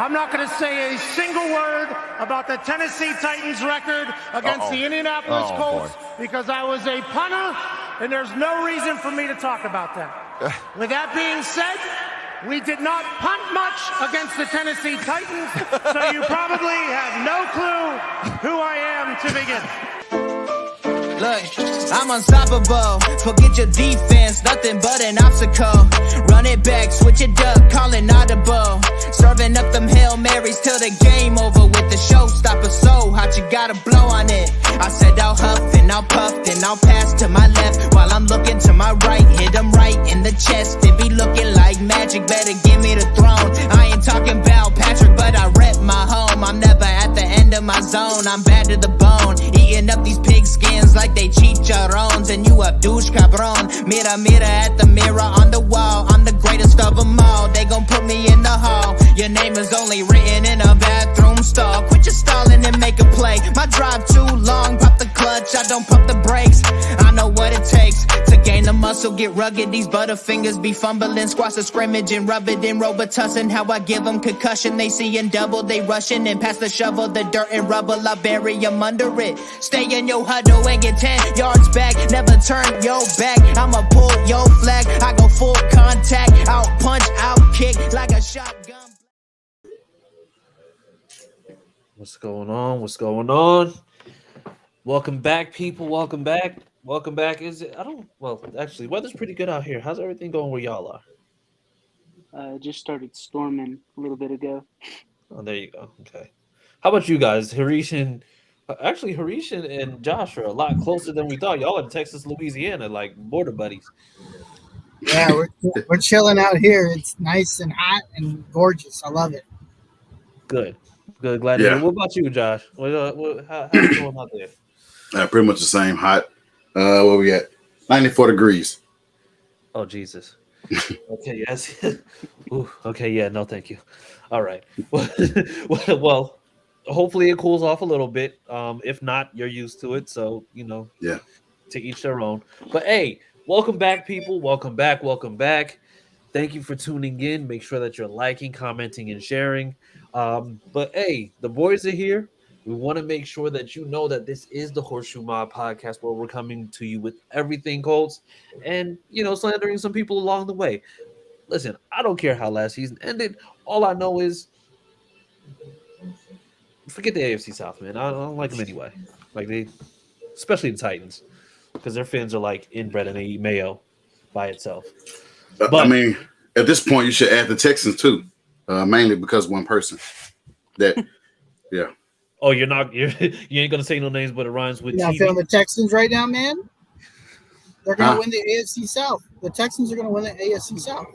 I'm not going to say a single word about the Tennessee Titans record against the Indianapolis Colts because I was a punter, and there's no reason for me to talk about that. With that being said, we did not punt much against the Tennessee Titans, so you probably have no clue who I am to begin. Look, I'm unstoppable. Forget your defense, nothing but an obstacle. Run it back, switch it up, call it audible. Serving up them Hail Marys till the game over with the showstopper. So hot, you gotta blow on it. I said I'll huff and I'll puff, then I'll pass to my left while I'm looking to my right. Hit him right in the chest. It be looking like magic, better give me the throne. I ain't talking about Patrick, but I rep my home. I'm never at the end of my zone. I'm bad to the bone, eating up these pig skins like they chicharrones, and you a douche cabron. Mira, mira at the mirror on the wall. I'm the greatest of them all. They gon' put me in the hall. Your name is only written in a bathroom stall. Quit your stalling and make a play. My drive too long. Pop the clutch, I don't pump the brakes. I know what it takes to gain the muscle, get rugged. These butterfingers be fumbling, squash the scrimmage and rub it in Robitussin. How I give them concussion, they seeing double, they rushing and pass the shovel, the dirt and rubble. I bury them under it. Stay in your huddle and get 10 yards back. Never turn your back. I'ma pull your flag. I go full contact, out punch, out kick like a shotgun. What's going on? What's going on? Welcome back, people. Welcome back. Welcome back. Actually, weather's pretty good out here. How's everything going where y'all are? Just started storming a little bit ago. Oh, there you go. Okay. How about you guys? Harish and Josh are a lot closer than we thought. Y'all in Texas, Louisiana, like border buddies. Yeah, we're chilling out here. It's nice and hot and gorgeous. I love it. Good. Glad to hear. What about you, Josh? How's it going out there? Pretty much the same. Hot. Where we at? 94 degrees. Oh, Jesus. Okay, yes. Ooh, okay, yeah, no, thank you. All right. Well, hopefully it cools off a little bit. If not, you're used to it. So, yeah, to each their own. But hey, welcome back, people. Welcome back. Thank you for tuning in. Make sure that you're liking, commenting, and sharing. But hey, the boys are here. We want to make sure that you know that this is the HOrseShoe Mob podcast, where we're coming to you with everything Colts and, slandering some people along the way. Listen, I don't care how last season ended. All I know is forget the AFC South, man. I don't like them anyway. Especially the Titans, because their fans are like inbred and they eat mayo by itself. But I mean, at this point, you should add the Texans too, mainly because one person. Yeah. Oh, you ain't gonna say no names, but it rhymes with. You're not feeling the Texans right now, man. They're gonna win the AFC South. The Texans are gonna win the AFC South.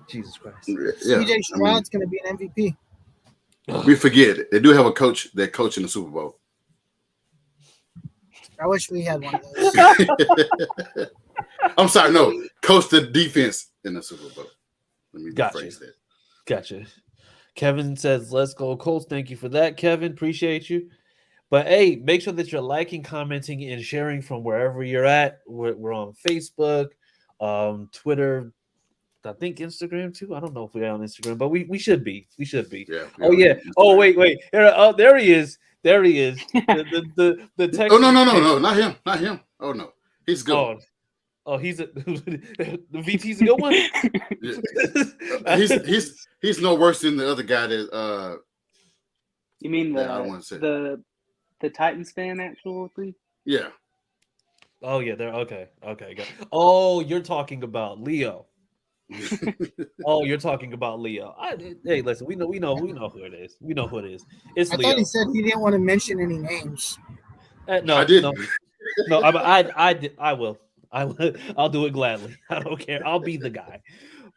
Jesus Christ. Yeah. CJ Stroud's gonna be an MVP. We forget it. They do have a coach that coached in the Super Bowl. I wish we had one of those. I'm sorry, no, coached the defense in the Super Bowl. Let me rephrase that. Gotcha. Kevin says, "Let's go Colts." Thank you for that, Kevin. Appreciate you. But hey, make sure that you're liking, commenting, and sharing from wherever you're at. We're on Facebook, Twitter, I think Instagram too. I don't know if we're on Instagram, but we should be. We should be. Yeah. Oh yeah. Oh wait. There he is. The text. Oh no, not him. Oh no, he's good. Oh, he's the VT's a good one. Yeah. He's no worse than the other guy that. You mean the Titans fan actually? Yeah. Oh yeah, they're okay. Oh, you're talking about Leo. You're talking about Leo. Hey, listen, we know who it is. We know who it is. It's Leo. I thought he said he didn't want to mention any names. No, I did. No, I will. I'll do it gladly. I don't care. I'll be the guy.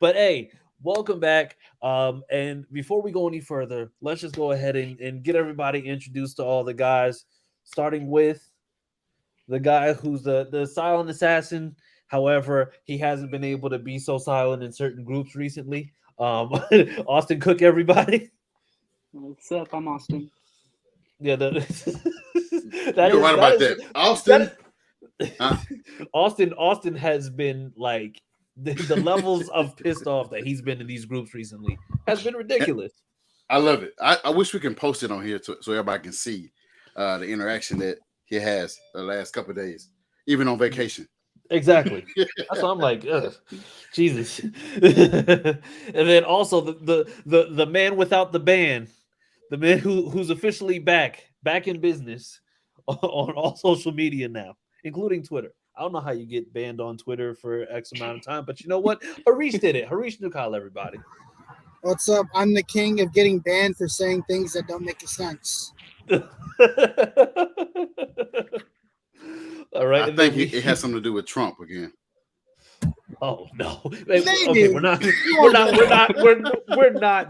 But hey, welcome back. And before we go any further, let's just go ahead and get everybody introduced to all the guys, starting with the guy who's the silent assassin. However, he hasn't been able to be so silent in certain groups recently. Austin Cook, everybody. What's up? I'm Austin. Yeah, you're right about that. Austin. Austin has been like the levels of pissed off that he's been in these groups recently has been ridiculous. I love it. I wish we can post it on here so everybody can see the interaction that he has the last couple of days, even on vacation. Exactly. That's why I'm like, ugh, Jesus. And then also the man without the band, the man who's officially back in business on all social media now, including Twitter. I don't know how you get banned on Twitter for X amount of time, but you know what? Harish did it. Harish Nukal, everybody. What's up? I'm the king of getting banned for saying things that don't make sense. All right. I think it has something to do with Trump again. Oh no. Okay, We're not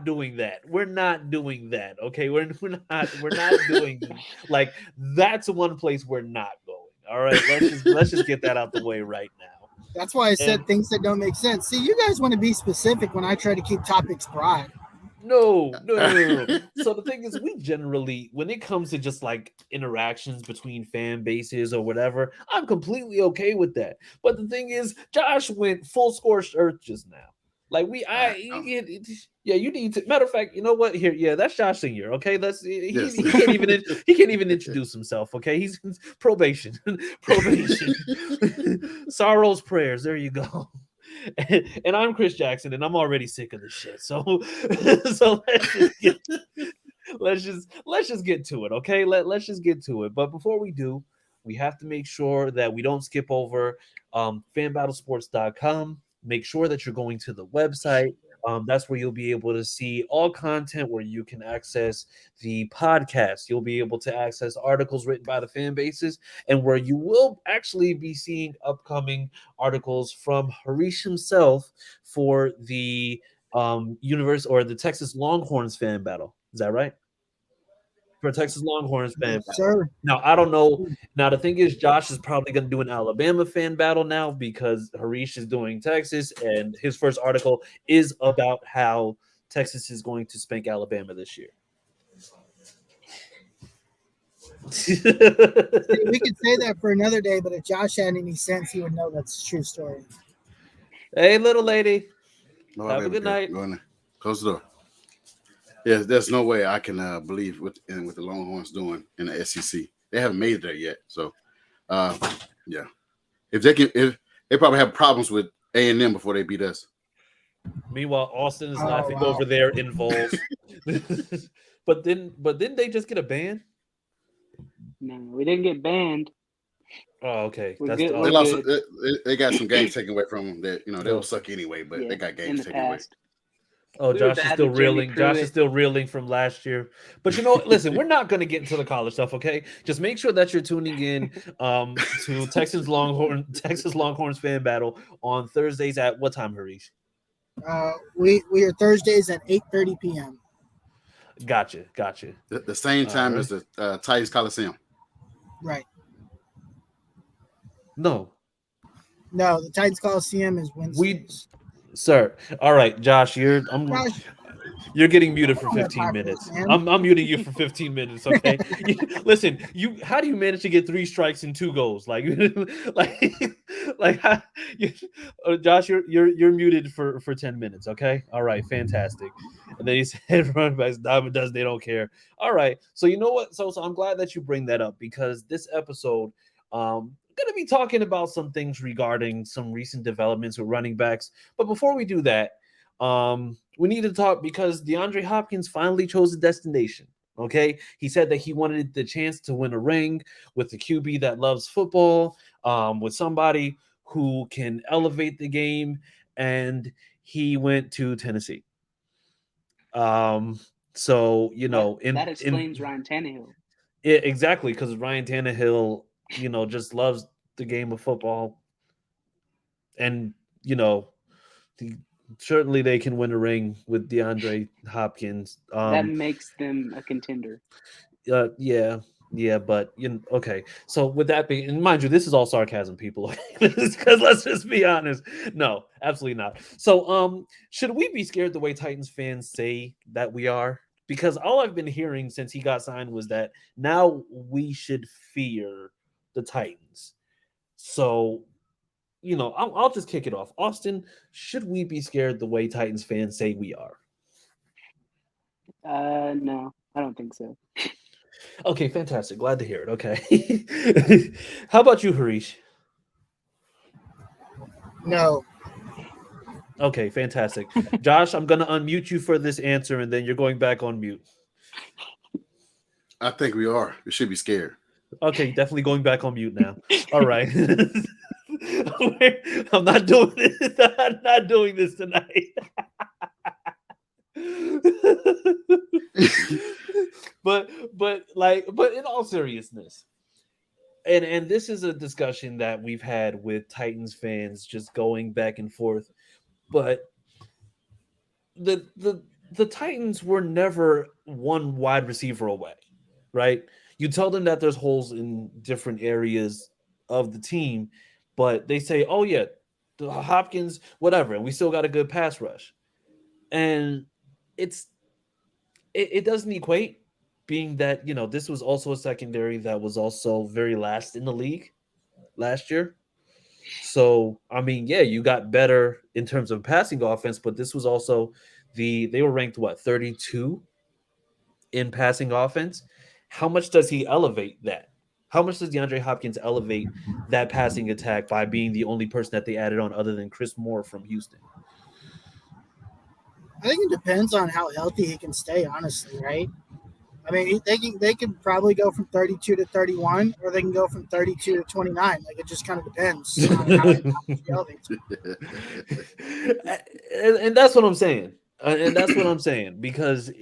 doing that. We're not doing that. Okay. We're not doing like that's one place we're not going. All right. Let's just get that out the way right now. That's why I said things that don't make sense. See, you guys want to be specific when I try to keep topics broad. No. So the thing is, we generally, when it comes to just like interactions between fan bases or whatever, I'm completely okay with that. But the thing is, Josh went full scorched earth just now. Like you need to. Matter of fact, you know what? Here, yeah, that's Josh Senior. Okay, he can't even introduce himself. Okay, he's probation. Sorrow's prayers. There you go. And I'm Chris Jackson, and I'm already sick of this shit. So let's just get to it, okay? Let's just get to it. But before we do, we have to make sure that we don't skip over fanbattlesports.com. Make sure that you're going to the website. That's where you'll be able to see all content where you can access the podcast. You'll be able to access articles written by the fan bases, and where you will actually be seeing upcoming articles from Harish himself for the universe or the Texas Longhorns fan battle. Is that right? For Texas Longhorns fan battle. Sir. Now, I don't know. Now, the thing is, Josh is probably going to do an Alabama fan battle now because Harish is doing Texas, and his first article is about how Texas is going to spank Alabama this year. We could say that for another day, but if Josh had any sense, he would know that's a true story. Hey, little lady. Have a good night. Go in there. Close the door. Yeah, there's no way I can believe what the Longhorns doing in the SEC. They haven't made it there yet. So, yeah, if they probably have problems with A&M before they beat us. Meanwhile, Austin is laughing over there in Vols. but didn't they just get a ban? No, we didn't get banned. Oh, okay. They got some games taken away from them that they'll suck anyway, but they got games taken away. Oh, Josh is still reeling. Josh is still reeling from last year. But listen, we're not going to get into the college stuff, okay? Just make sure that you're tuning in to Texas Longhorns fan battle on Thursdays at what time, Harish? We are Thursdays at 8:30 p.m. Gotcha. The same time as the Titans Coliseum. Right. No, the Titans Coliseum is Wednesdays. Sir. All right, Josh, you're getting muted for 15 minutes. I'm muting you for 15 minutes, okay? Listen, how do you manage to get 3 strikes and 2 goals? Like Josh, you're muted for 10 minutes, okay? All right, fantastic. And then he said run backs, Diamond does, they don't care. All right. So you know what? So I'm glad that you bring that up because this episode going to be talking about some things regarding some recent developments with running backs. But before we do that, we need to talk because DeAndre Hopkins finally chose a destination. Okay. He said that he wanted the chance to win a ring with the QB that loves football, with somebody who can elevate the game. And he went to Tennessee. So, that explains Ryan Tannehill. Yeah, exactly. Because Ryan Tannehill, just loves the game of football. And, certainly they can win a ring with DeAndre Hopkins. That makes them a contender. Yeah, but okay. So with that being, and mind you, this is all sarcasm, people. Because let's just be honest. No, absolutely not. So, should we be scared the way Titans fans say that we are? Because all I've been hearing since he got signed was that now we should fear the Titans. So, I'll just kick it off. Austin, should we be scared the way Titans fans say we are? No, I don't think so. Okay, fantastic. Glad to hear it. Okay. How about you, Harish? No. Okay, fantastic. Josh, I'm going to unmute you for this answer, and then you're going back on mute. I think we are. We should be scared. Okay, definitely going back on mute now. All right. I'm not doing this. I'm not doing this tonight. but in all seriousness, and this is a discussion that we've had with Titans fans just going back and forth, but the Titans were never one wide receiver away, right? You tell them that there's holes in different areas of the team, but they say, "Oh yeah, the Hopkins, whatever," and we still got a good pass rush. And it doesn't equate, being that this was also a secondary that was also very last in the league last year. So I mean, yeah, you got better in terms of passing offense, but this was also they were ranked 32 in passing offense. How much does he elevate that? How much does DeAndre Hopkins elevate that passing attack by being the only person that they added on other than Chris Moore from Houston? I think it depends on how healthy he can stay, honestly, right? I mean, they can probably go from 32 to 31, or they can go from 32 to 29. Like, it just kind of depends on how he elevates. And that's what I'm saying. And that's what I'm saying, because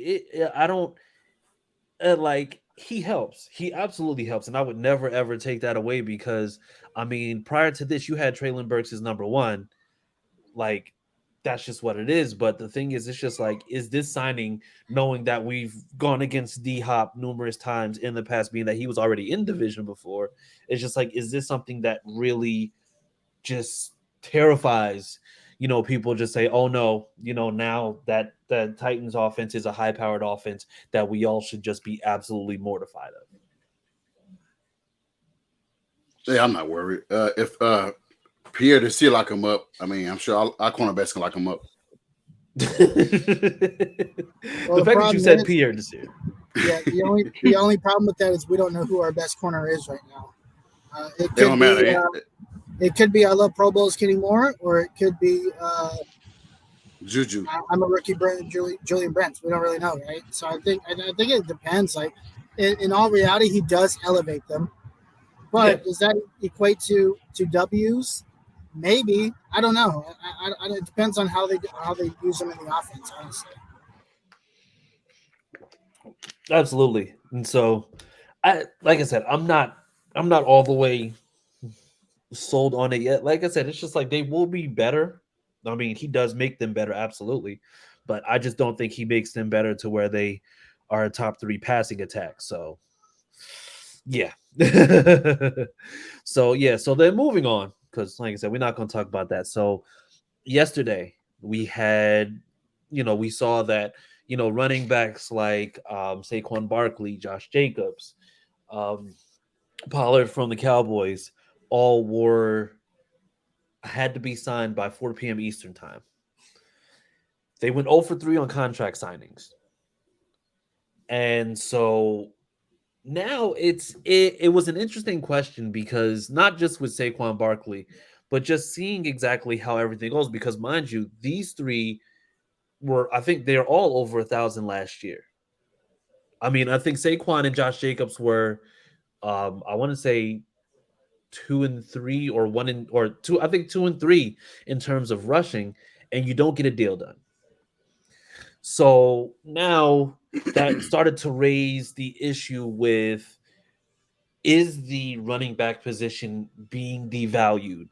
I don't like, he helps. He absolutely helps, and I would never ever take that away, because I mean, prior to this, you had Traylon Burks as number one. Like, that's just what it is. But the thing is, it's just like, is this signing, knowing that we've gone against D Hop numerous times in the past, being that he was already in division before, it's just like, is this something that really just terrifies people? Just say, oh no, now that the Titans offense is a high powered offense that we all should just be absolutely mortified of. Yeah, I'm not worried. If Pierre to see lock him up, I mean, I'm sure our cornerbacks can lock him up. The fact that you said Pierre to see. Yeah, the only problem with that is we don't know who our best corner is right now. It don't matter. It could be, I love Pro Bowl's Kenny Moore, or it could be Juju. I'm a rookie, Julian Brents. We don't really know, right? So I think it depends. Like, in all reality, he does elevate them, but does that equate to W's? Maybe. I don't know. It depends on how they use them in the offense, honestly. Absolutely. And so, like I said, I'm not all the way sold on it yet. Like I said, it's just like, they will be better. I mean, he does make them better, absolutely, but I just don't think he makes them better to where they are a top 3 passing attack. So yeah. So then moving on, because like I said, we're not going to talk about that. So yesterday we had, we saw that, running backs like Saquon Barkley, Josh Jacobs, Pollard from the Cowboys, all had to be signed by 4 p.m. Eastern time. They went 0 for 3 on contract signings. And so now it was an interesting question, because not just with Saquon Barkley, but just seeing exactly how everything goes, because mind you, these 3 were, I think they're all over 1,000 last year. I mean, I think Saquon and Josh Jacobs were, I want to say 2 and 3, or 2. I think 2 and 3 in terms of rushing, and you don't get a deal done. So now that started to raise the issue with, is the running back position being devalued?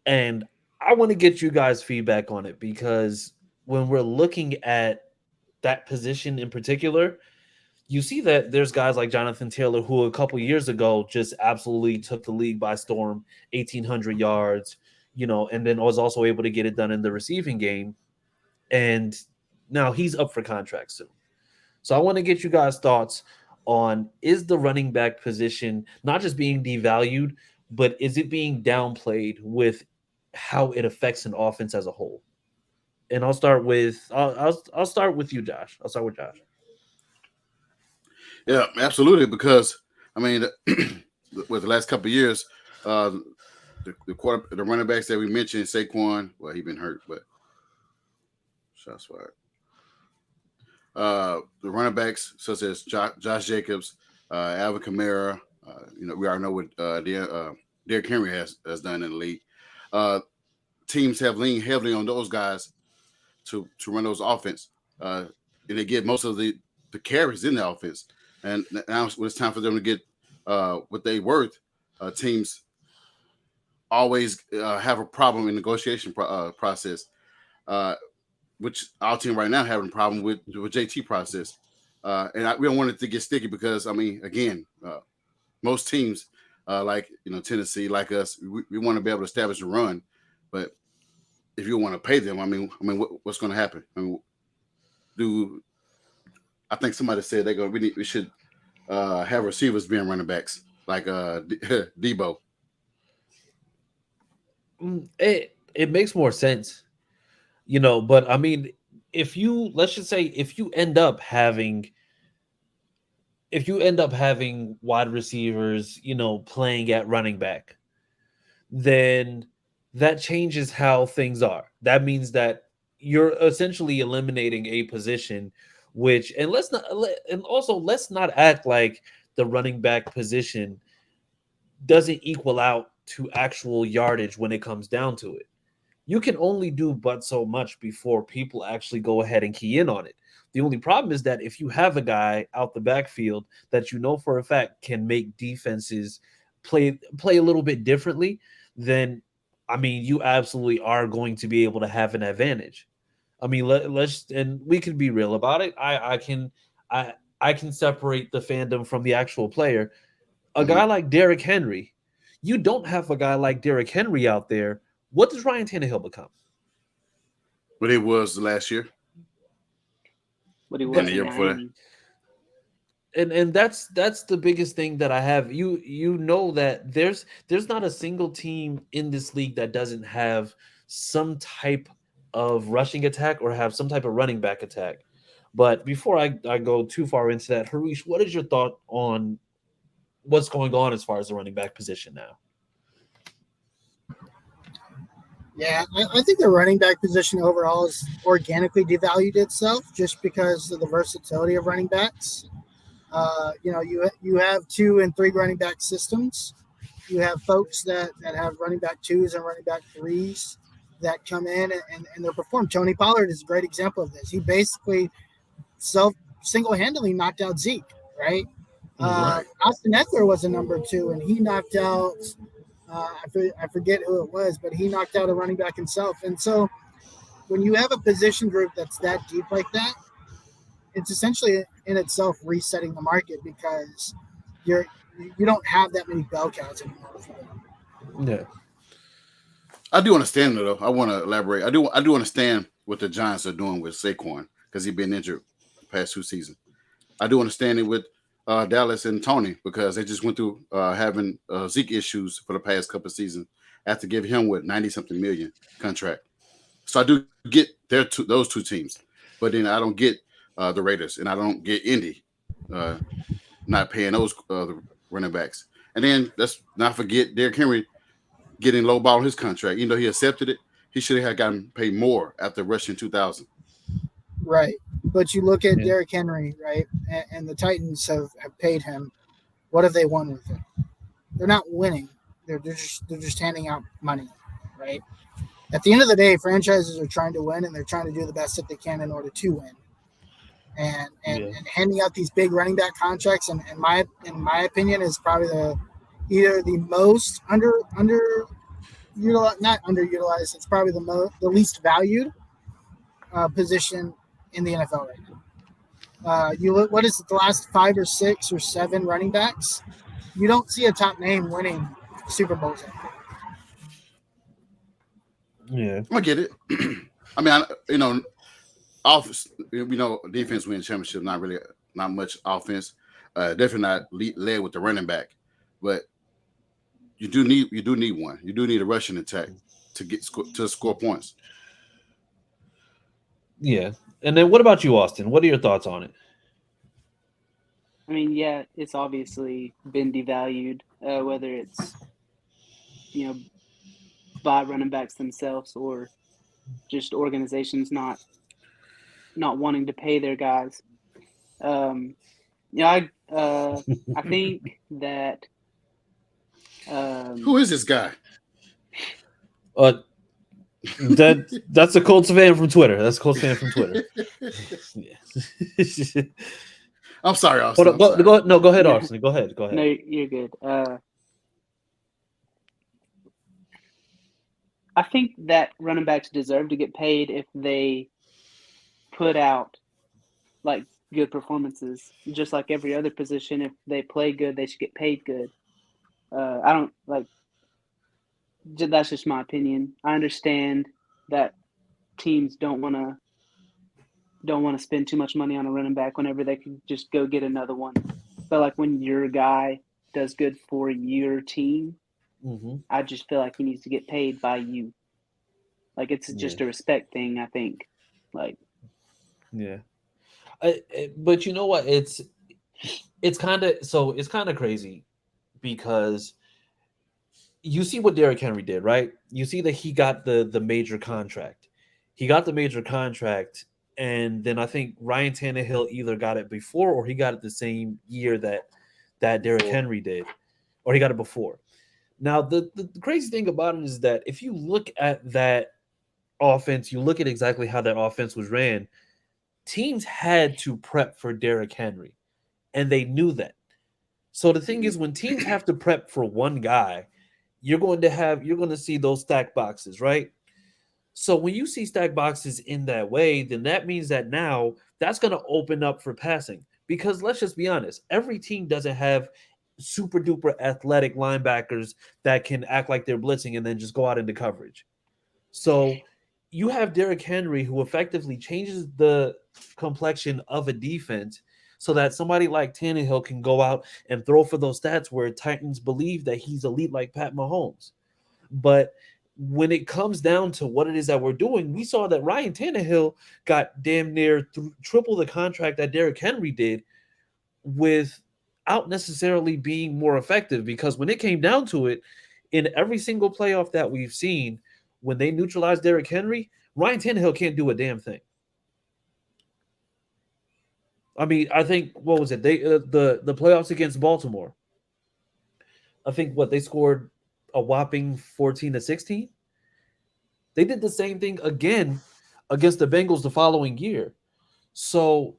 And I want to get you guys' feedback on it, because when we're looking at that position in particular, you see that there's guys like Jonathan Taylor, who a couple years ago just absolutely took the league by storm, 1,800 yards, and then was also able to get it done in the receiving game. And now he's up for contract soon. So I want to get you guys' thoughts on, is the running back position not just being devalued, but is it being downplayed with how it affects an offense as a whole? and I'll start with I'll start with you, Josh. I'll start with Josh. Yeah, absolutely. Because I mean, with the last couple of years, the running backs that we mentioned, Saquon, well, he's been hurt, but shots fired. The running backs such as Josh Jacobs, Alvin Kamara, we already know what Derrick Henry has done in the league. Teams have leaned heavily on those guys to run those offense, and they get most of the carries in the offense. And now when it's time for them to get what they worth, teams always have a problem in negotiation process, which our team right now having a problem with JT process. And we don't want it to get sticky because, I mean, again, most teams like Tennessee, like us, we want to be able to establish a run. But if you want to pay them, I mean, what's going to happen? I mean, I think somebody said we should have receivers being running backs like Debo. It makes more sense, but I mean, let's just say if you end up having wide receivers, playing at running back, then that changes how things are. That means that you're essentially eliminating a position, and let's not act like the running back position doesn't equal out to actual yardage when it comes down to it. You can only do but so much before people actually go ahead and key in on it. The only problem is that if you have a guy out the backfield that for a fact can make defenses play a little bit differently, then I mean, you absolutely are going to be able to have an advantage. I mean, and we can be real about it. I can separate the fandom from the actual player. A guy like Derrick Henry, you don't have a guy like Derrick Henry out there. What does Ryan Tannehill become? What he was last year. What he was the year before. And that's the biggest thing that I have. You know that there's not a single team in this league that doesn't have some type of rushing attack or have some type of running back attack. But before I go too far into that, Harish, what is your thought on what's going on as far as the running back position now? Yeah, I think the running back position overall has organically devalued itself just because of the versatility of running backs. You have 2 and 3 running back systems. You have folks that have running back 2s and running back 3s that come in and they're perform. Tony Pollard is a great example of this. He basically single-handedly knocked out Zeke, right? Right. Austin Eckler was a number 2, and he knocked out I forget who it was, but he knocked out a running back himself. And so when you have a position group that's that deep like that, it's essentially in itself resetting the market because you don't have that many bell cows anymore. Yeah. I do understand though. I want to elaborate. I do understand what the Giants are doing with Saquon because he's been injured the past 2 seasons. I do understand it with Dallas and Tony because they just went through having Zeke issues for the past couple of seasons after giving him 90-something million contract. So I do get those 2 teams, but then I don't get the Raiders and I don't get Indy not paying those the running backs. And then let's not forget Derrick Henry getting lowball on his contract. Even though he accepted it, he should have gotten paid more after rushing 2,000. Right. But you look at Derrick Henry, right, and the Titans have paid him. What have they won with it? They're not winning. They're just handing out money, right? At the end of the day, franchises are trying to win, and they're trying to do the best that they can in order to win. And handing out these big running back contracts, in my opinion, is probably either the most underutilized. Not underutilized. It's probably the least valued position in the NFL right now. You look, what is it, the last 5 or 6 or 7 running backs? You don't see a top name winning Super Bowls. Yeah, I get it. I mean, offense. Defense win championship. Not much offense. Definitely not led with the running back, but you do need one. You do need a rushing attack to score points. Yeah. And then what about you, Austin? What are your thoughts on it? I mean, yeah, it's obviously been devalued, whether it's, by running backs themselves or just organizations not wanting to pay their guys. I think that Who is this guy? That's a Colts fan from Twitter. That's a Colts fan from Twitter. I'm sorry, Hold Austin. on, go ahead, Austin. Go ahead. No, you're good. I think that running backs deserve to get paid if they put out like good performances, just like every other position. If they play good, they should get paid good. I don't like. That's just my opinion. I understand that teams don't want to spend too much money on a running back whenever they can just go get another one. But like when your guy does good for your team, I just feel like he needs to get paid by you. Like it's just a respect thing, I think. Like, yeah. But you know what? It's kind of crazy because you see what Derrick Henry did, right? You see that he got the major contract. He got the major contract, and then I think Ryan Tannehill either got it before or he got it the same year that Derrick Henry did, or he got it before. Now, the crazy thing about it is that if you look at that offense, you look at exactly how that offense was ran, teams had to prep for Derrick Henry, and they knew that. So the thing is, when teams have to prep for one guy, you're going to see those stack boxes, right? So when you see stack boxes in that way, then that means that now that's going to open up for passing. Because let's just be honest, every team doesn't have super duper athletic linebackers that can act like they're blitzing and then just go out into coverage. So you have Derrick Henry who effectively changes the complexion of a defense so that somebody like Tannehill can go out and throw for those stats where Titans believe that he's elite like Pat Mahomes. But when it comes down to what it is that we're doing, we saw that Ryan Tannehill got damn near triple the contract that Derrick Henry did without necessarily being more effective, because when it came down to it, in every single playoff that we've seen, when they neutralized Derrick Henry, Ryan Tannehill can't do a damn thing. I mean, I think what was it? They the playoffs against Baltimore. I think they scored a whopping 14-16. They did the same thing again against the Bengals the following year. So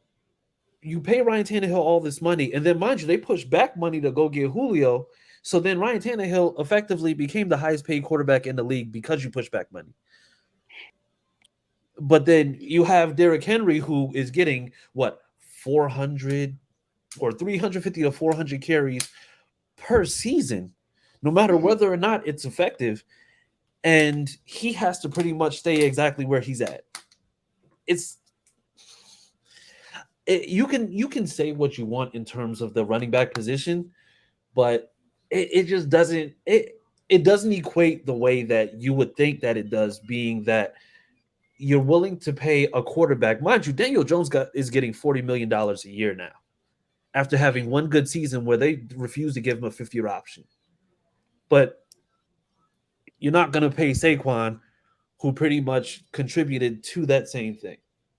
you pay Ryan Tannehill all this money, and then mind you, they push back money to go get Julio. So then Ryan Tannehill effectively became the highest paid quarterback in the league because you push back money. But then you have Derrick Henry, who is getting 400 or 350 to 400 carries per season, no matter whether or not it's effective. And he has to pretty much stay exactly where he's at. You can say what you want in terms of the running back position, but it just doesn't equate the way that you would think that it does, being that you're willing to pay a quarterback. Mind you, Daniel Jones is getting $40 million a year now after having one good season where they refused to give him a 50-year option. But you're not going to pay Saquon, who pretty much contributed to that same thing,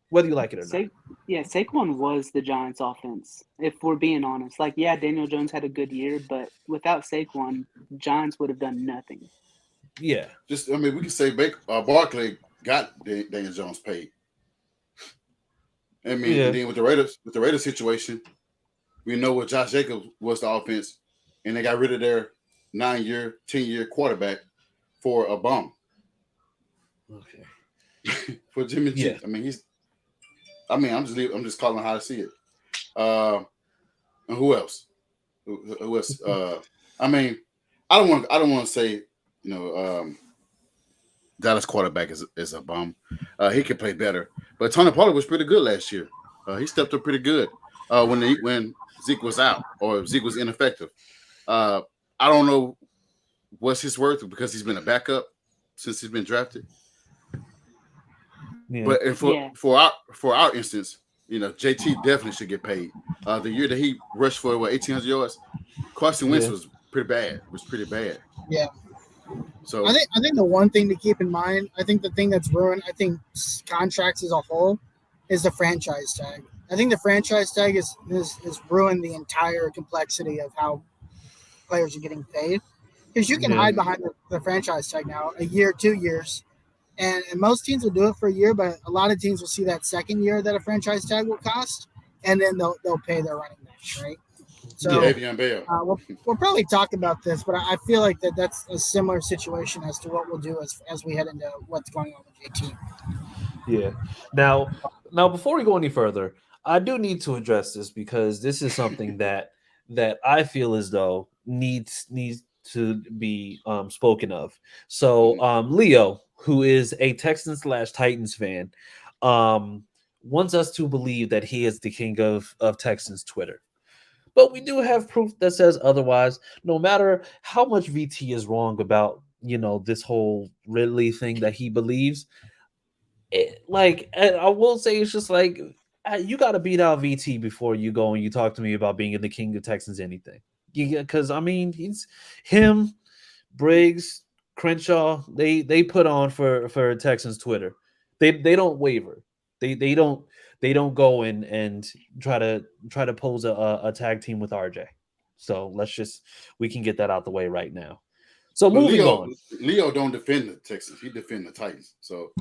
whether you like it or not. Yeah, Saquon was the Giants' offense, if we're being honest. Like, yeah, Daniel Jones had a good year, but without Saquon, Giants would have done nothing. Yeah. We can say Barkley got Daniel Jones paid. And then with the Raiders situation, we know what Josh Jacobs was the offense, and they got rid of their 9-year, 10-year quarterback for a bum. Okay. For Jimmy G. Yeah. I'm just calling how to see it. And who else? Who else? I don't want to say, Dallas quarterback is a bum. He could play better, but Tony Pollard was pretty good last year. He stepped up pretty good when Zeke was out or Zeke was ineffective. I don't know what's his worth because he's been a backup since he's been drafted. But for our instance, JT definitely should get paid. The year that he rushed for 1,800 yards, Carson Wentz was pretty bad. Yeah. So I think the one thing to keep in mind, I think the thing that's ruined, I think contracts as a whole, is the franchise tag. I think the franchise tag is ruined the entire complexity of how players are getting paid. Because you can hide behind the franchise tag now, a year, 2 years, and most teams will do it for a year, but a lot of teams will see that second year that a franchise tag will cost, and then they'll pay their running backs, right? So we'll probably talk about this, but I feel like that's a similar situation as to what we'll do as we head into what's going on with JT. Yeah. Now, before we go any further, I do need to address this because this is something that I feel as though needs to be spoken of. So, Leo, who is a Texans/Titans fan, wants us to believe that he is the king of Texans Twitter. But we do have proof that says otherwise. No matter how much VT is wrong about, this whole Ridley thing that he believes, I will say it's just like you got to beat out VT before you go and you talk to me about being in the king of Texans anything. Because I mean, he's him, Briggs, Crenshaw. They put on for Texans Twitter. They don't waver. They don't go and try to pose a tag team with RJ. So we can get that out the way right now. So moving on. Leo don't defend the Texans. He defend the Titans. So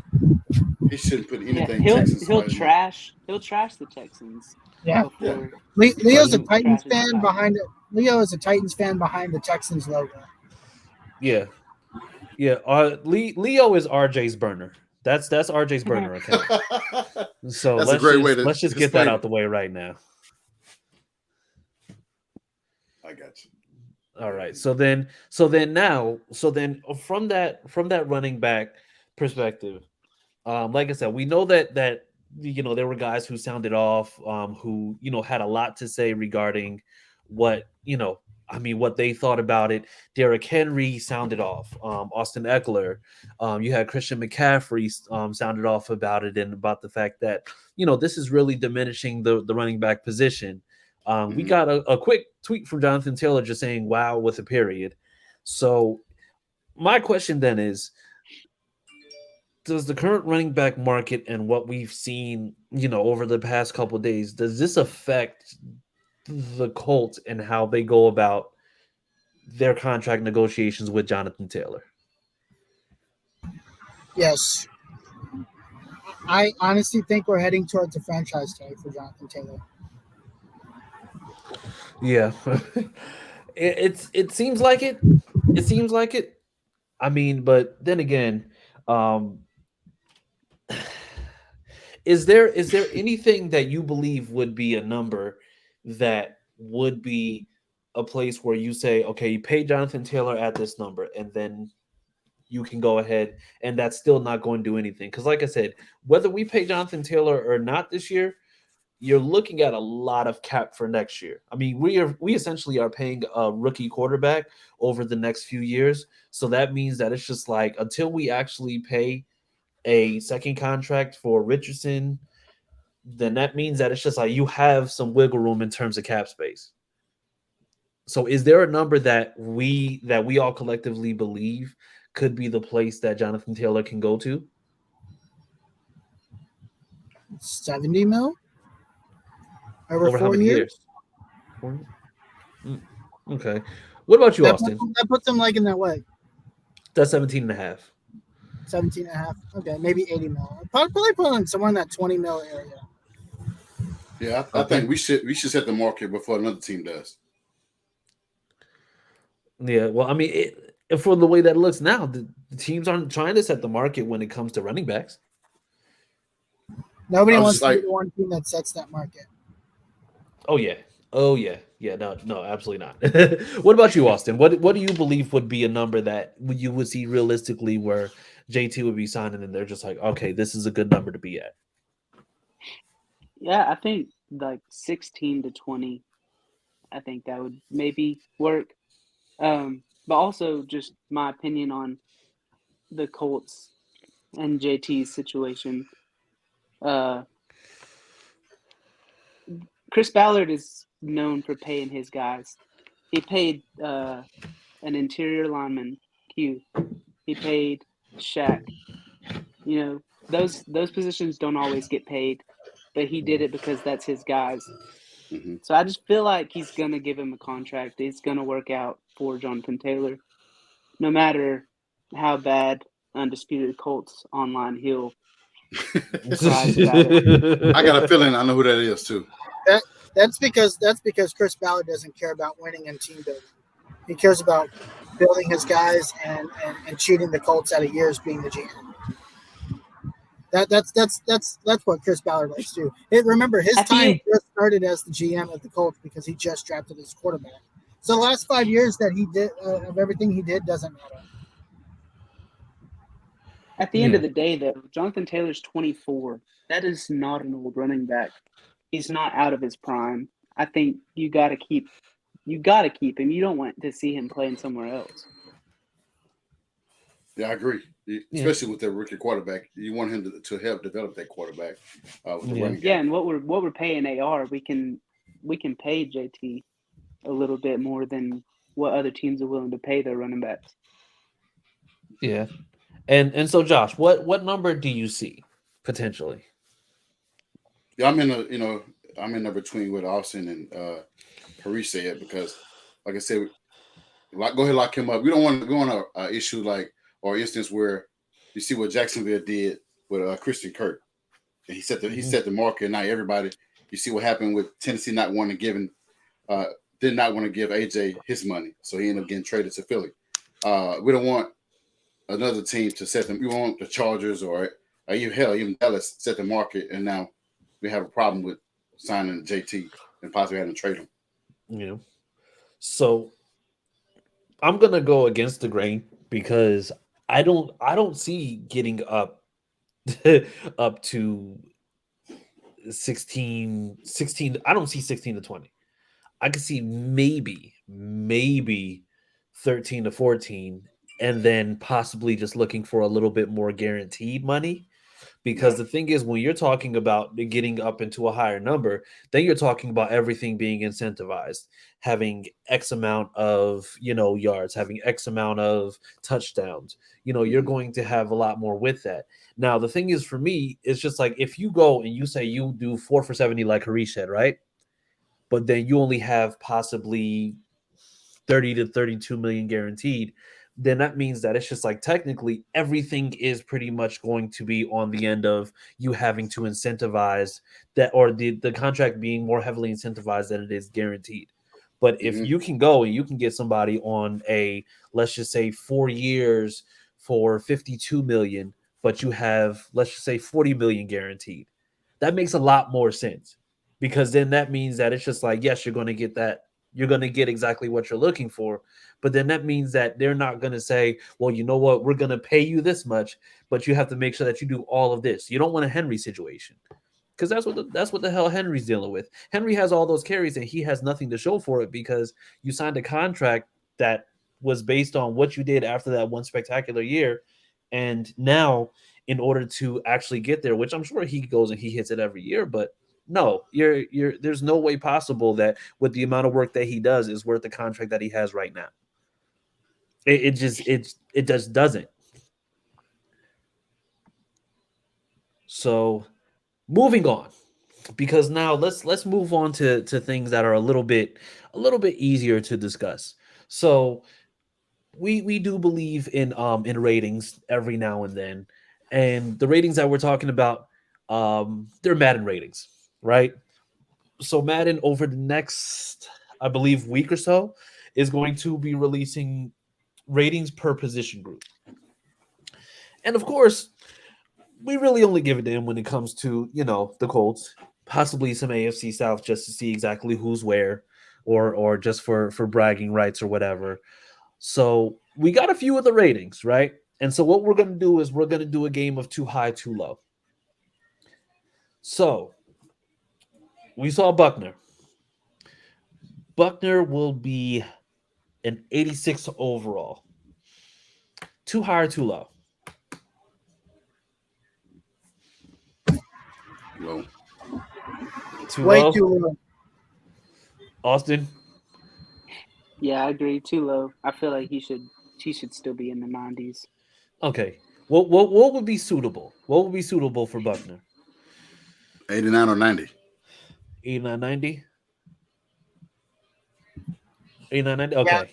he shouldn't put anything. He'll trash the Texans. Yeah. Leo's a Titans fan behind it. Leo is a Titans fan behind the Texans logo. Yeah. Leo is RJ's burner. That's RJ's burner account. So let's just get that out the way right now. I got you. All right. So then from that running back perspective, like I said, we know that there were guys who sounded off, who had a lot to say regarding what they thought about it. Derrick Henry sounded off. Austin Eckler. You had Christian McCaffrey sounded off about it and about the fact that this is really diminishing the running back position. We got a quick tweet from Jonathan Taylor just saying "wow" with a period. So my question then is, does the current running back market and what we've seen, over the past couple of days, does this affect the Colts and how they go about their contract negotiations with Jonathan Taylor? Yes. I honestly think we're heading towards a franchise tag for Jonathan Taylor. Yeah. It seems like it. It seems like it. I mean, but then again, is there anything that you believe would be a number that would be a place where you say, okay, you pay Jonathan Taylor at this number, and then you can go ahead, and that's still not going to do anything? Because like I said, whether we pay Jonathan Taylor or not this year, you're looking at a lot of cap for next year. I mean, we essentially are paying a rookie quarterback over the next few years. So that means that it's just like until we actually pay a second contract for Richardson, then that means that it's just like you have some wiggle room in terms of cap space. So is there a number that we all collectively believe could be the place that Jonathan Taylor can go to? 70 mil? Over how many years? 4 years? Okay. What about you, Austin? That puts them like in that way. That's 17 and a half. 17 and a half. Okay, maybe 80 mil. Probably put on somewhere in that 20 mil area. Yeah, I think we should set the market before another team does. Yeah, well, I mean, for the way that it looks now, the teams aren't trying to set the market when it comes to running backs. Nobody wants to be the one team that sets that market. Oh yeah. No, absolutely not. What about you, Austin? What do you believe would be a number that you would see realistically where JT would be signing and they're just like, okay, this is a good number to be at? Yeah, I think like 16 to 20. I think that would maybe work. But also just my opinion on the Colts and JT's situation. Chris Ballard is known for paying his guys. He paid an interior lineman, Q. He paid Shaq. Those positions don't always get paid, but he did it because that's his guys. Mm-hmm. So I just feel like he's gonna give him a contract. It's gonna work out for Jonathan Taylor, no matter how bad Undisputed Colts online he'll rise about it. I got a feeling I know who that is too. That's because Chris Ballard doesn't care about winning and team building. He cares about building his guys and cheating the Colts out of years being the GM. That's what Chris Ballard likes to do. Remember, his time just started as the GM of the Colts because he just drafted his quarterback. So the last 5 years that he did of everything he did doesn't matter. At the end of the day, though, Jonathan Taylor's 24. That is not an old running back. He's not out of his prime. I think you got to keep him. You don't want to see him playing somewhere else. Yeah, I agree. Especially with the rookie quarterback, you want him to help develop that quarterback. With the running game. And what we're paying AR, we can pay JT a little bit more than what other teams are willing to pay their running backs. Yeah, and so Josh, what number do you see potentially? Yeah, I'm in the between what Austin and Harish said because, like I said, go ahead lock him up. We don't want to go on a issue like or instance where you see what Jacksonville did with Christian Kirk, and he set the market. And now everybody, you see what happened with Tennessee not wanting to give did not want to give AJ his money, so he ended up getting traded to Philly. We don't want another team to set them. We want the Chargers or even Dallas set the market, and now we have a problem with signing JT and possibly having to trade him. Yeah. So I'm gonna go against the grain because I don't see getting up up to 16. I don't see 16 to 20. I could see maybe 13 to 14, and then possibly just looking for a little bit more guaranteed money. Because the thing is, when you're talking about getting up into a higher number, then you're talking about everything being incentivized, having X amount of, yards, having X amount of touchdowns. You're going to have a lot more with that. Now, the thing is, for me, it's just like if you go and you say you do 4 for 70, like Harish said, right? But then you only have possibly 30 to 32 million guaranteed, then that means that it's just like technically everything is pretty much going to be on the end of you having to incentivize that, or the contract being more heavily incentivized than it is guaranteed. But if you can go and you can get somebody on a, let's just say 4 years for 52 million, but you have, let's just say 40 million guaranteed, that makes a lot more sense, because then that means that it's just like, yes, you're going to get that. You're going to get exactly what you're looking for. But then that means that they're not going to say, well, you know what, we're going to pay you this much, but you have to make sure that you do all of this. You don't want a Henry situation, because that's what the hell Henry's dealing with. Henry has all those carries and he has nothing to show for it because you signed a contract that was based on what you did after that one spectacular year. And now in order to actually get there, which I'm sure he goes and he hits it every year, but no, there's no way possible that with the amount of work that he does is worth the contract that he has right now. It just doesn't. So moving on, because now let's move on to things that are a little bit easier to discuss. So we do believe in ratings every now and then, and the ratings that we're talking about, they're Madden ratings. Right. So Madden, over the next, I believe, week or so, is going to be releasing ratings per position group. And of course, we really only give a damn when it comes to, the Colts, possibly some AFC South, just to see exactly who's where, or just for bragging rights or whatever. So we got a few of the ratings, right? And so what we're going to do is we're going to do a game of too high, too low. So we saw Buckner. Buckner will be an 86 overall. Too high or too low? low. Way low? too low. Austin? Yeah, I agree. Too low. I feel like he should still be in the 90s. Okay. What would be suitable? What would be suitable for Buckner? 89 or 90. 89, 90? 89, 90? Yeah. Okay.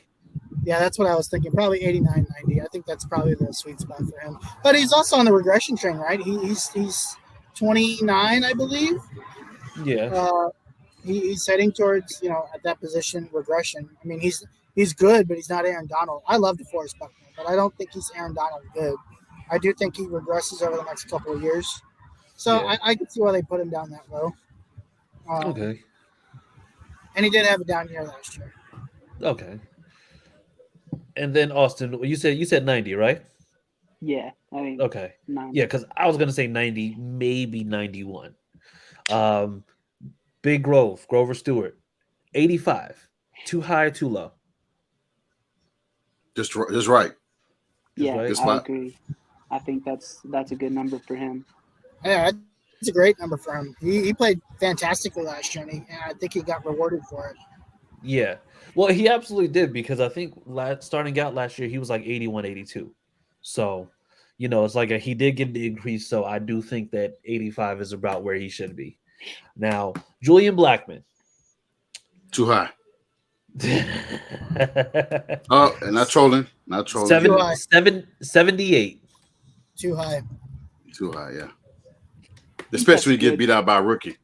Yeah, that's what I was thinking. Probably 89, 90. I think that's probably the sweet spot for him. But he's also on the regression train, right? He's 29, I believe. Yeah. He's heading towards, at that position regression. I mean, he's good, but he's not Aaron Donald. I love DeForest Buckner, but I don't think he's Aaron Donald good. I do think he regresses over the next couple of years. So Yeah. I can see why they put him down that low. Okay. And he did have a down year last year. Okay. And then Austin, you said 90, right? Yeah, I think. Okay. 90. Yeah, because I was gonna say 90, maybe 91. Big Grover Stewart, 85. Too high, too low. Just right. Yeah, right. I agree. I think that's a good number for him. Yeah, it's a great number for him. He played fantastically last year, and I think he got rewarded for it. Yeah. Well, he absolutely did because I think starting out last year, he was like 81, 82. So, it's like he did get the increase. So I do think that 85 is about where he should be. Now, Julian Blackmon. Too high. Oh, and not trolling. 78. Too high. Too high, yeah. Especially when you get beat out by a rookie.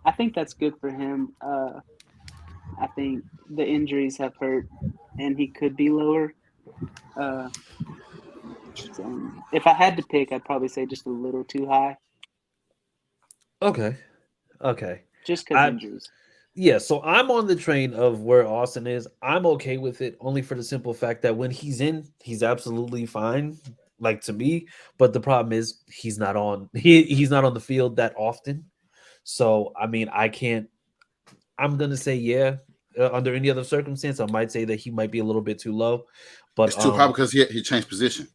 I think that's good for him. I think the injuries have hurt, and he could be lower. If I had to pick, I'd probably say just a little too high. Okay. Just because injuries. Yeah, so I'm on the train of where Austin is. I'm okay with it only for the simple fact that when he's in, he's absolutely fine, like to me. But the problem is he's not on. He's not on the field that often. So I mean, I'm gonna say yeah. Under any other circumstance, I might say that he might be a little bit too low. But it's too high because he changed position.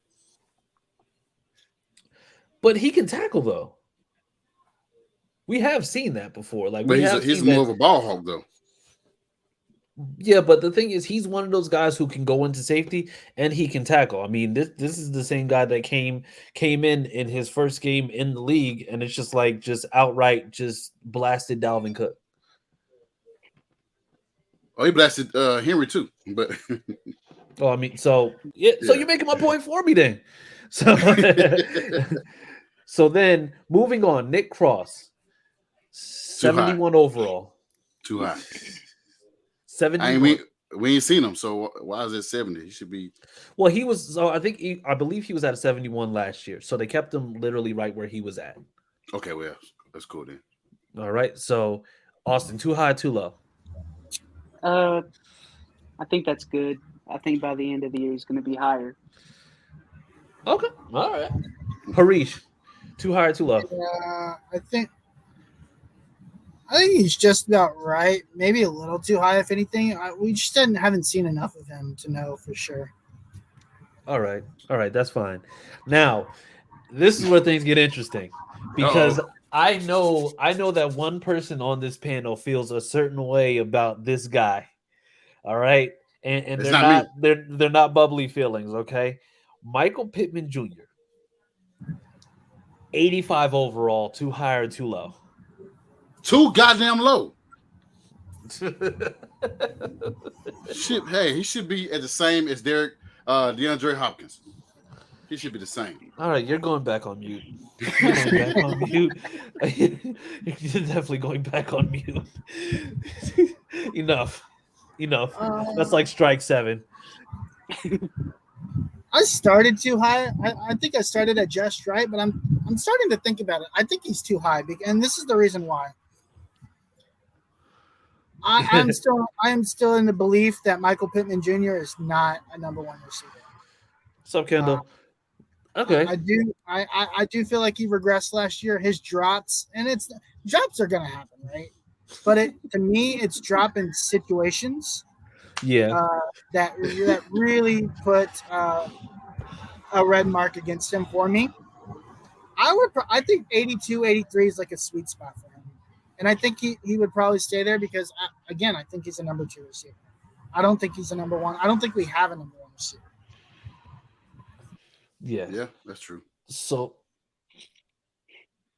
But he can tackle though. We have seen that before. But he's more of a ball hawk though. Yeah, but the thing is, he's one of those guys who can go into safety and he can tackle. I mean, this is the same guy that came in his first game in the league, and it's just outright blasted Dalvin Cook. Oh, he blasted Henry too, but I mean, so you're making my point for me then. So, so then moving on, Nick Cross, 71 overall, too high. 70. We ain't seen him, so why is it 70? He should be. Well, he was. So I believe he was at a 71 last year. So they kept him literally right where he was at. Okay, well, that's cool then. All right. So Austin, too high, too low. I think that's good. I think by the end of the year he's going to be higher. Okay. All right. Harish, too high or too low? I think he's just about right. Maybe a little too high, if anything. We just haven't seen enough of him to know for sure. All right. That's fine. Now, this is where things get interesting because I know that one person on this panel feels a certain way about this guy. All right. And they're not bubbly feelings. Okay. Michael Pittman Jr., 85 overall, too high or too low? Too goddamn low. He should be at the same as DeAndre Hopkins. He should be the same. All right, you're going back on mute. You're definitely going back on mute. Enough. That's like strike 7. I started too high. I think I started at just right, but I'm starting to think about it. I think he's too high, and this is the reason why. I am still in the belief that Michael Pittman Jr. is not a number 1 receiver. What's up, Kendall? Okay. I do feel like he regressed last year. His drops, and drops are gonna happen, right? But to me, it's drop in situations. Yeah. That really put a red mark against him for me. I think 82, 83 is like a sweet spot for him. And I think he would probably stay there because, again, I think he's a number 2 receiver. I don't think he's a number 1. I don't think we have a number 1 receiver. Yeah, that's true. So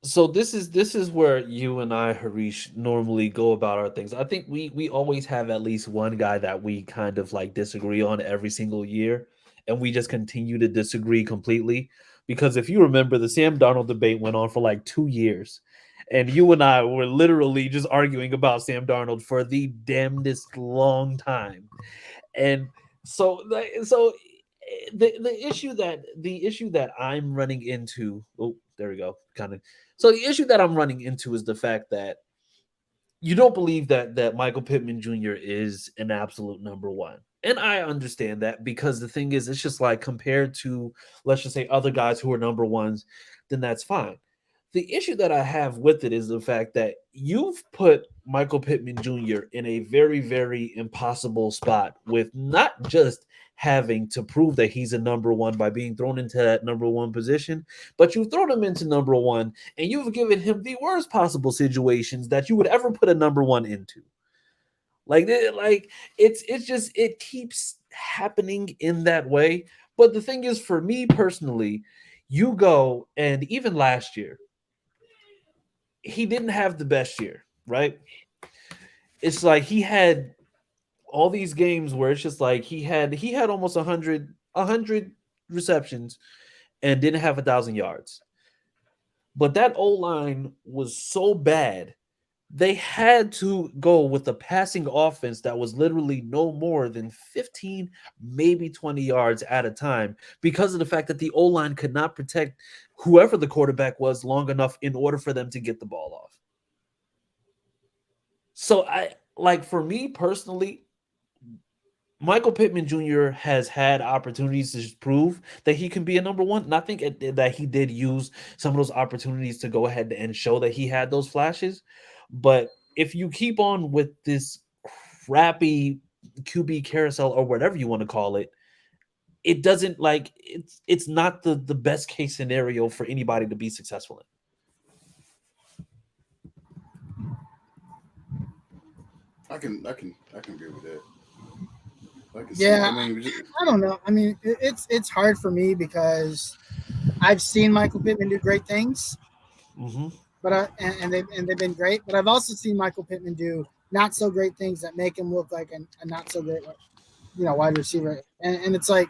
this is where you and I, Harish, normally go about our things. I think we always have at least one guy that we kind of like disagree on every single year, and we just continue to disagree completely. Because if you remember, the Sam Darnold debate went on for like 2 years, and you and I were literally just arguing about Sam Darnold for the damnedest long time. And so the issue that I'm running into, there we go, kind of. So the issue that I'm running into is the fact that you don't believe that Michael Pittman Jr. is an absolute number 1. And I understand that, because the thing is, it's just like, compared to, let's just say, other guys who are number 1s, then that's fine. The issue that I have with it is the fact that you've put Michael Pittman Jr. in a very, very impossible spot, with not just having to prove that he's a number 1 by being thrown into that number 1 position, but you've thrown him into number 1, and you've given him the worst possible situations that you would ever put a number 1 into. It keeps happening in that way. But the thing is, for me personally, you go, and even last year, he didn't have the best year, right? It's like he had all these games where it's just like he had almost 100 receptions and didn't have 1,000 yards. But that O-line was so bad, they had to go with a passing offense that was literally no more than 15, maybe 20 yards at a time, because of the fact that the O-line could not protect whoever the quarterback was long enough in order for them to get the ball off. So for me personally, Michael Pittman Jr. has had opportunities to prove that he can be a number 1. And I think that he did use some of those opportunities to go ahead and show that he had those flashes. But if you keep on with this crappy QB carousel, or whatever you want to call it, it doesn't, like, it's not the best case scenario for anybody to be successful in. I can agree with that. I don't know. I mean, it's hard for me because I've seen Michael Pittman do great things. Mm-hmm. But they've been great. But I've also seen Michael Pittman do not so great things that make him look like a not so great, wide receiver. And it's like,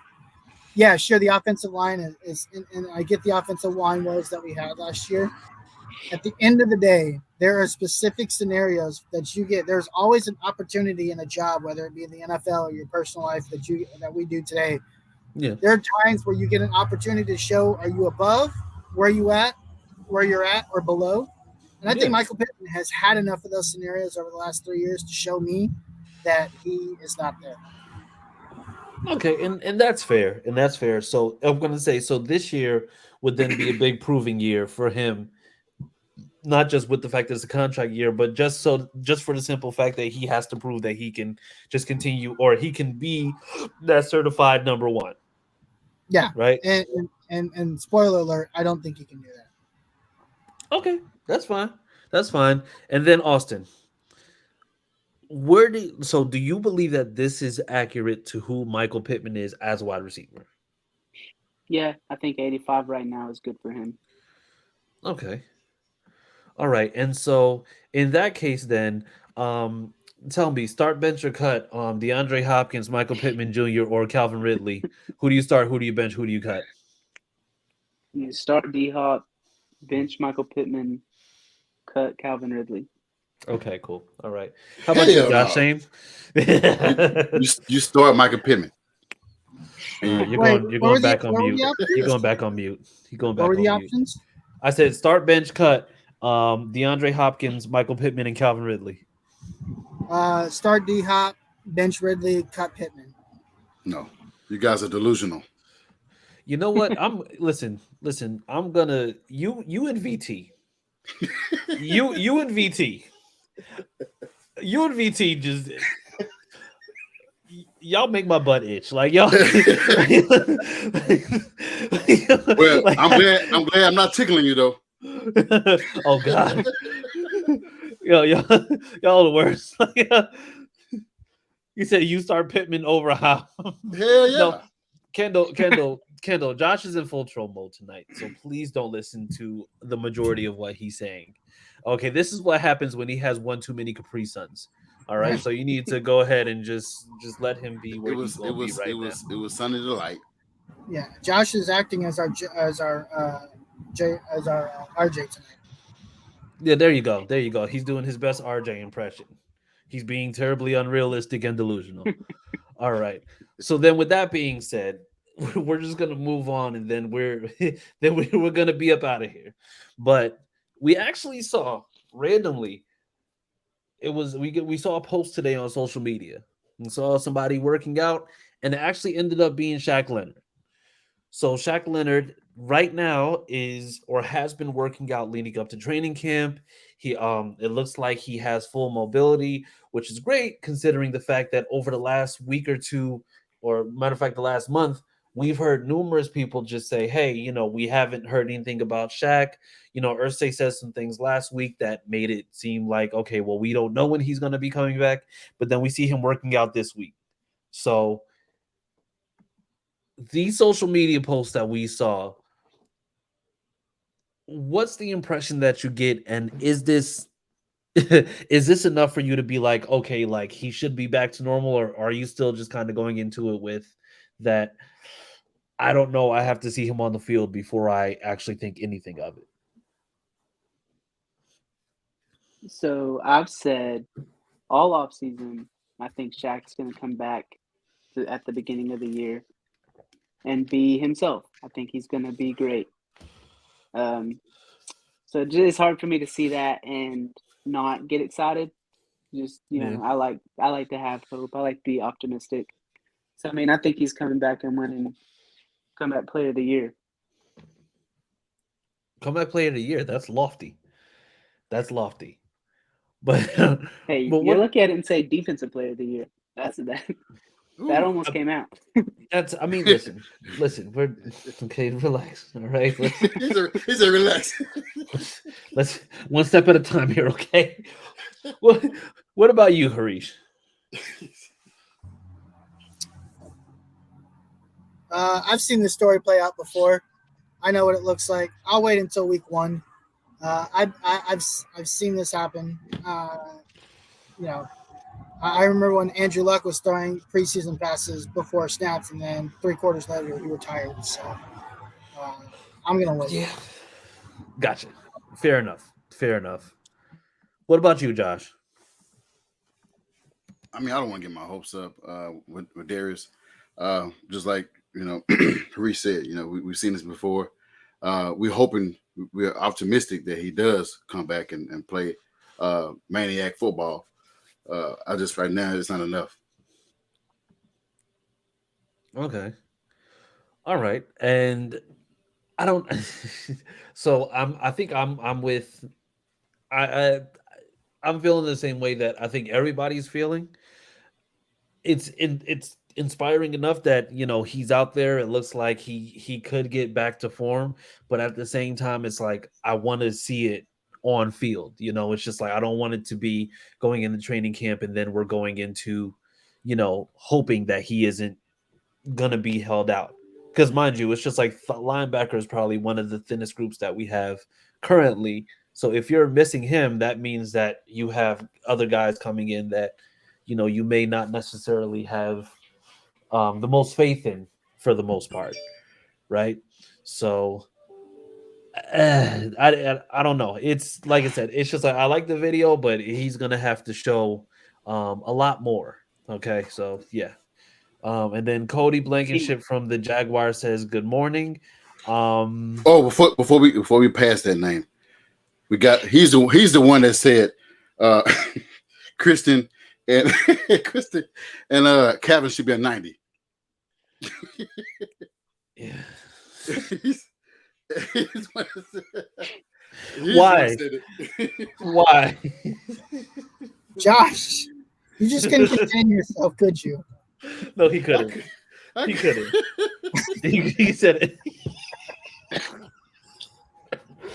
yeah, sure, the offensive line is and I get the offensive line woes that we had last year. At the end of the day, there are specific scenarios that you get. There's always an opportunity in a job, whether it be in the NFL or your personal life that we do today. Yeah, there are times where you get an opportunity to show, are you above where you're at, or below? And I think Michael Pittman has had enough of those scenarios over the last 3 years to show me that he is not there. Okay, and that's fair. So I'm going to say, so this year would then be a big proving year for him, not just with the fact that it's a contract year, but just for the simple fact that he has to prove that he can just continue, or he can be that certified number 1. Yeah, right. And spoiler alert, I don't think he can do that. Okay, that's fine. And then Austin, do you believe that this is accurate to who Michael Pittman is as a wide receiver? Yeah, I think 85 right now is good for him. Okay. All right. And so in that case, then, tell me, start, bench, or cut DeAndre Hopkins, Michael Pittman Jr., or Calvin Ridley. Who do you start? Who do you bench? Who do you cut? You start D-Hop, bench Michael Pittman, cut Calvin Ridley. Okay, cool. All right. How about you, Josh Shane? You start Michael Pittman. You're going back on mute. You're going back on mute. What were the options? I said start, bench, cut DeAndre Hopkins, Michael Pittman, and Calvin Ridley. Start D-Hop, bench Ridley, cut Pittman. No, you guys are delusional. You know what? Listen. I'm gonna you and VT. you and VT just y'all make my butt itch. Like y'all. Well, like, I'm glad I'm not tickling you though. Oh God. Y'all the worst. You said you start Pittman over how? Hell yeah. No, Kendall. Josh is in full troll mode tonight, so please don't listen to the majority of what he's saying. Okay, this is what happens when he has one too many Capri Suns. All right, so you need to go ahead and just let him be where he's going to be right now. It was Sunny Delight. Yeah, Josh is acting as our RJ tonight. Yeah, there you go. He's doing his best RJ impression. He's being terribly unrealistic and delusional. All right. So then, with that being said, we're just gonna move on, and then we're gonna be up out of here. But we actually saw randomly. We saw a post today on social media and saw somebody working out, and it actually ended up being Shaq Leonard. So Shaq Leonard right now is or has been working out leading up to training camp. It looks like he has full mobility, which is great considering the fact that over the last week or two, or matter of fact, the last month, we've heard numerous people just say, hey, we haven't heard anything about Shaq. Irsay says some things last week that made it seem like, okay, well, we don't know when he's going to be coming back, but then we see him working out this week. So these social media posts that we saw, what's the impression that you get? And is this enough for you to be like, okay, like he should be back to normal? Or are you still just kind of going into it with that? I don't know. I have to see him on the field before I actually think anything of it. So I've said all offseason, I think Shaq's going to come back at the beginning of the year and be himself. I think he's going to be great. So it's hard for me to see that and not get excited. Just, I like to have hope. I like to be optimistic. So, I think he's coming back and winning Comeback Player of the Year. Comeback Player of the Year. That's lofty. But hey, but you look at it and say Defensive Player of the Year. That's that. That almost came out. Listen. We're okay. Relax. All right. He said relax. Let's one step at a time here. Okay. What about you, Harish? I've seen this story play out before. I know what it looks like. I'll wait until week 1. I've seen this happen. I remember when Andrew Luck was throwing preseason passes before snaps, and then 3 quarters later he retired. So I'm gonna wait. Yeah, gotcha. Fair enough. What about you, Josh? I don't want to get my hopes up with Darius. Just like Harish said, we've seen this before. We're optimistic that he does come back and play maniac football. Right now it's not enough. Okay. All right. And I don't so I think I'm with I'm feeling the same way that I think everybody's feeling. It's inspiring enough that he's out there. It looks like he could get back to form, but at the same time it's like I want to see it on field. It's just like I don't want it to be going into training camp and then we're going into hoping that he isn't gonna be held out, because mind you, it's just like linebacker is probably one of the thinnest groups that we have currently. So if you're missing him, that means that you have other guys coming in that you may not necessarily have the most faith in for the most part, right? So I don't know. It's like I said, it's just like I like the video, but he's gonna have to show a lot more. Okay, so yeah. And then Cody Blankenship from the Jaguar says good morning. Before we pass that name, we got he's the one that said Kristen and Kevin should be a 90. Yeah. Why? Josh, you just couldn't contain yourself, could you? No, he couldn't. He couldn't. He said it.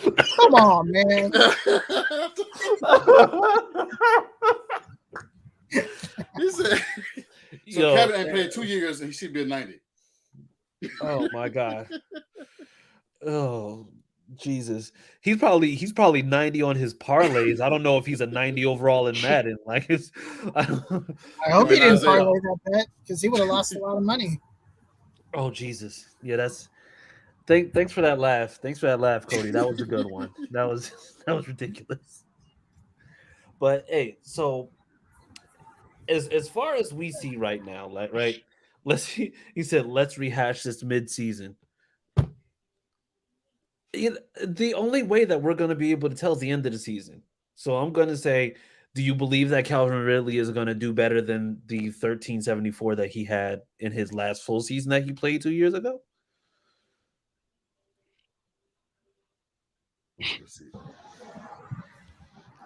Come on, man. He said, so Kevin ain't played 2 years and he should be a 90. Oh my God. Oh Jesus. He's probably 90 on his parlays. I don't know if he's a 90 overall in Madden. Like I hope he didn't parlay that bet because he would have lost a lot of money. Oh Jesus. Yeah, that's thanks for that laugh. Thanks for that laugh, Cody. That was a good one. That was ridiculous. But hey, so as far as we see right now, like right, he said let's rehash this mid-season. The only way that we're going to be able to tell is the end of the season. So I'm going to say, do you believe that Calvin Ridley is going to do better than the 1374 that he had in his last full season that he played 2 years ago?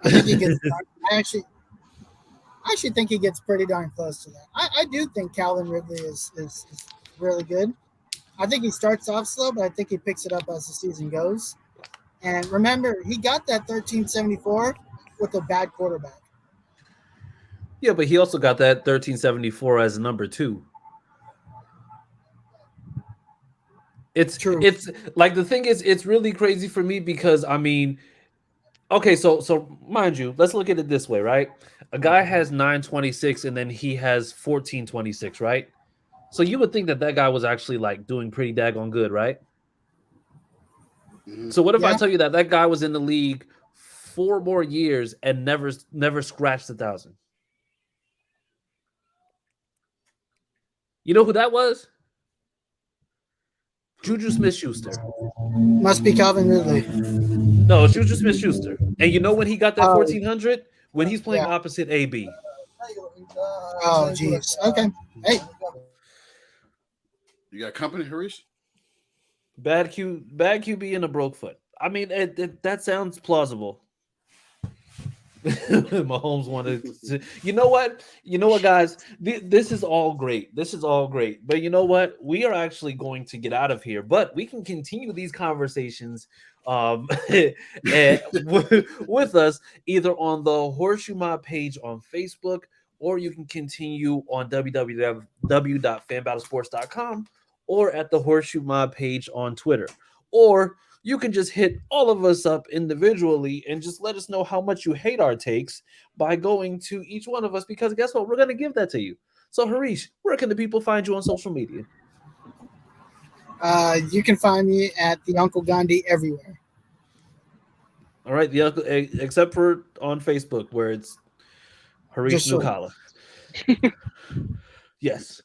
I think he gets. I actually think he gets pretty darn close to that. I do think Calvin Ridley is really good. I think he starts off slow, but I think he picks it up as the season goes. And remember, he got that 1374 with a bad quarterback. Yeah, but he also got that 1374 as number 2. It's true. It's like the thing is, it's really crazy for me because I mean, okay, so mind you, let's look at it this way, right? A guy has 926 and then he has 1426, right? So you would think that guy was actually like doing pretty daggone good, right? Mm-hmm. So what if I tell you that guy was in the league 4 more years and never scratched 1,000? You know who that was? Juju Smith-Schuster. Must be Calvin Ridley. No, Juju Smith-Schuster. And you know when he got that 1,400? When he's playing opposite AB. Oh, jeez. Okay. Hey. You got company, Harish? Bad QB and a broke foot. I mean, that sounds plausible. Mahomes wanted to, you know what, guys, this is all great. But you know what? We are actually going to get out of here, but we can continue these conversations with us either on the HOrseShoe Mob page on Facebook, or you can continue on www.fanbattlesports.com or at the HOrseShoe Mob page on Twitter, or you can just hit all of us up individually and just let us know how much you hate our takes by going to each one of us, because guess what? We're going to give that to you. So, Harish, where can the people find you on social media? You can find me at the Uncle Gandhi everywhere. All right, the uncle, except for on Facebook where it's Harish Nukala. Yes.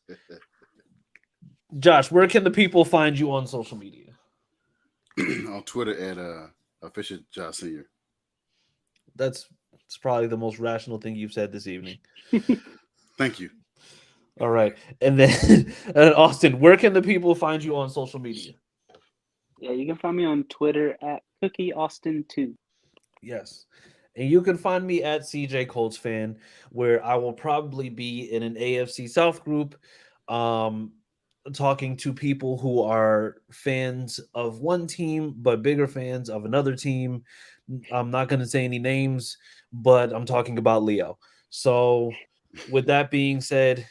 Josh, where can the people find you on social media? On Twitter at official Josh Senior. That's probably the most rational thing you've said this evening. Thank you. All right, and then Austin, where can the people find you on social media? Yeah, you can find me on Twitter at CookieAustin2. Yes, and you can find me at CJ Colts Fan, where I will probably be in an AFC South group, talking to people who are fans of one team but bigger fans of another team. I'm not going to say any names, but I'm talking about Leo. So with that being said,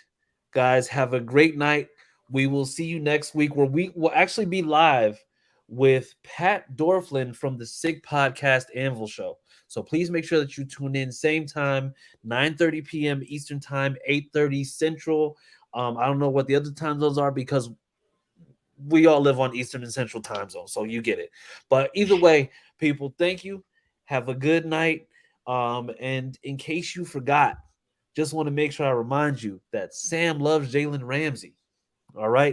guys, have a great night. We will see you next week, where we will actually be live with Pat Dorflin from the SIG Podcast Anvil Show. So please make sure that you tune in same time, 9:30 p.m. Eastern Time, 8:30 Central. I don't know what the other time zones are because we all live on Eastern and Central time zones, so you get it. But either way, people, thank you. Have a good night. And in case you forgot, just want to make sure I remind you that Sam loves Jalen Ramsey. All right.